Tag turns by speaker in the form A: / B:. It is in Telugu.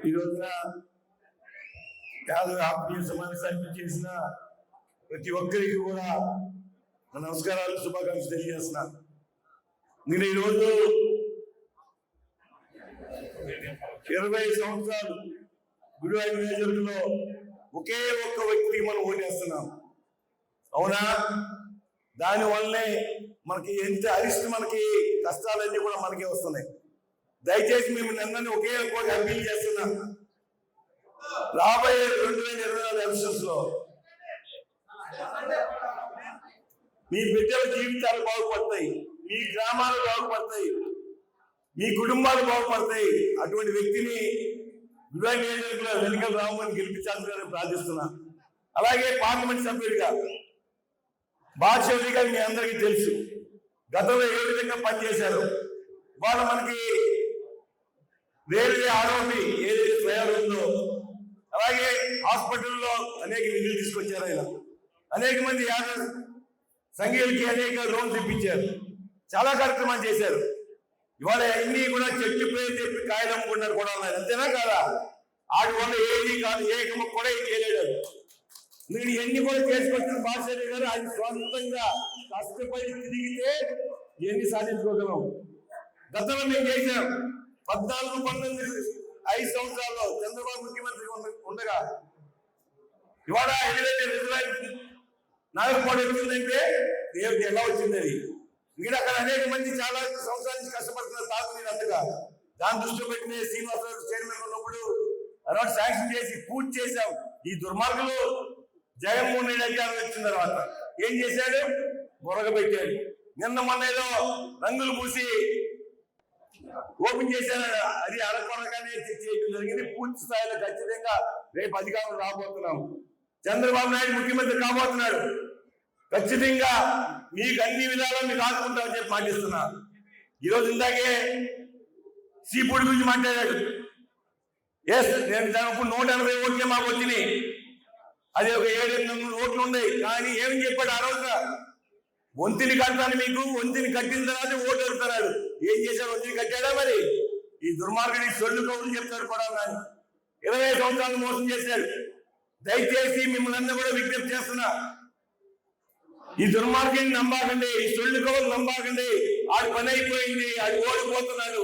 A: ఈ రోజున యాదవ్ ఆత్మీయ సమావేశానికి చేసిన ప్రతి ఒక్కరికి కూడా నమస్కారాలు, శుభాకాంక్షలు తెలియజేస్తున్నా. నేను ఈరోజు 20 సంవత్సరాలు గుడివాడ నియోజకవర్గంలో ఒకే ఒక్క వ్యక్తికి మనం ఓటేస్తున్నాం. అవునా? దానివల్లనే మనకి ఎంత అరిస్ట్, మనకి కష్టాలన్నీ కూడా మనకే వస్తున్నాయి. దయచేసి మేము అందరినీ ఒకే ఒక్క అప్పీల్ చేస్తున్నాం. రాబోయే 2024 ఎలక్షన్స్ లో మీ బిడ్డల జీవితాలు బాగుపడతాయి, మీ గ్రామాలు బాగుపడతాయి, మీ కుటుంబాలు బాగుపడతాయి. అటువంటి వ్యక్తిని గుడివాడ నియోజకవర్గంలో వెనుకల రామని గెలిపించాలని ప్రార్థిస్తున్నా. అలాగే పార్లమెంట్ సభ్యుడిగా బాలశౌరి గారు మీ అందరికీ తెలుసు, గతంలో ఏ విధంగా పనిచేశారు. వాళ్ళు మనకి రైల్వే ఆరోపి ఏదైతే ప్రయాణం ఉందో, అలాగే హాస్పిటల్లో అనేక నిధులు తీసుకొచ్చారు. ఆయన అనేక మంది సంఘీయులకి అనేక లోన్స్ ఇప్పించారు, చాలా కార్యక్రమాలు చేశారు. ఇవాళ అన్ని కూడా చెట్టు పేరు చెప్పి కాయలు అమ్ముకుంటారు కూడా. అంతేనా కాదా? వాటి వల్ల ఏది కాదు, ఏకమ్మ కూడా ఏం చేయలేడు. నేను ఎన్ని కూడా చేసుకొచ్చిన బాలశౌరి గారు ఆయన స్వంతంగా కష్టపడి తిరిగితే ఎన్ని సాధించుకోగలం. గతంలో మేము చేశాం 14, 19, 5 సంవత్సరాల్లో చంద్రబాబు ముఖ్యమంత్రి ఉండగా ఇవాళ ఏదైతే రిజర్వాయర్ నాగరికపాడు వచ్చిందంటే దేవుడికి ఎలా వచ్చింది అది. మీరు అక్కడ అనేక మంది చాలా సంవత్సరాల నుంచి కష్టపడుతున్నారు తాగునీరు అందగా. దాని దృష్టిలో పెట్టిన శ్రీనివాసరావు చైర్మన్ ఉన్నప్పుడు అరౌండ్ శాంక్షన్ చేసి పూర్తి చేశాం. ఈ దుర్మార్గులు జగన్మోహన్ రెడ్డి అధికారం వచ్చిన తర్వాత ఏం చేశాడు? బొరగ పెట్టాడు. నిన్న మొన్న ఏదో రంగులు పూసి ఓపెన్ చేశారు, అది అరకొరగానే చేయడం జరిగింది. పూర్తి స్థాయిలో ఖచ్చితంగా రేపు అధికారం రాబోతున్నాం. చంద్రబాబు నాయుడు ముఖ్యమంత్రి కాబోతున్నాడు. ఖచ్చితంగా మీకు అన్ని విధాలా మీకు ఆదుకుంటామని చెప్పి మాటిస్తున్నా. ఈరోజు ఇందాకే సీపూడి గురించి మాట్లాడాడు. ఎస్, నేను దానికి 180 ఓట్లే మాకు వచ్చినాయి. అది ఒక 700 ఓట్లు ఉన్నాయి. కానీ ఏమని చెప్పాడు ఆ రోజున? వంతిని కడతాను మీకు, వంతిని కట్టిన తర్వాత ఓటు అడుగుతున్నాడు. ఏం చేశాడు? వంతిని కట్టాడా? మరి ఈ దుర్మార్గుడి సొల్లు కబుర్లు చెప్తాడు కూడా. కానీ 20 సంవత్సరాలు మోసం చేశాడు. దయచేసి మిమ్మల్ని అందరూ కూడా విజ్ఞప్తి చేస్తున్నా, ఈ దుర్మార్గాన్ని నమ్మాకండి, ఈ సొల్లు కబుర్లు నమ్మాకండి. ఆడు పని అయిపోయింది, ఆడు ఓడిపోతున్నాడు.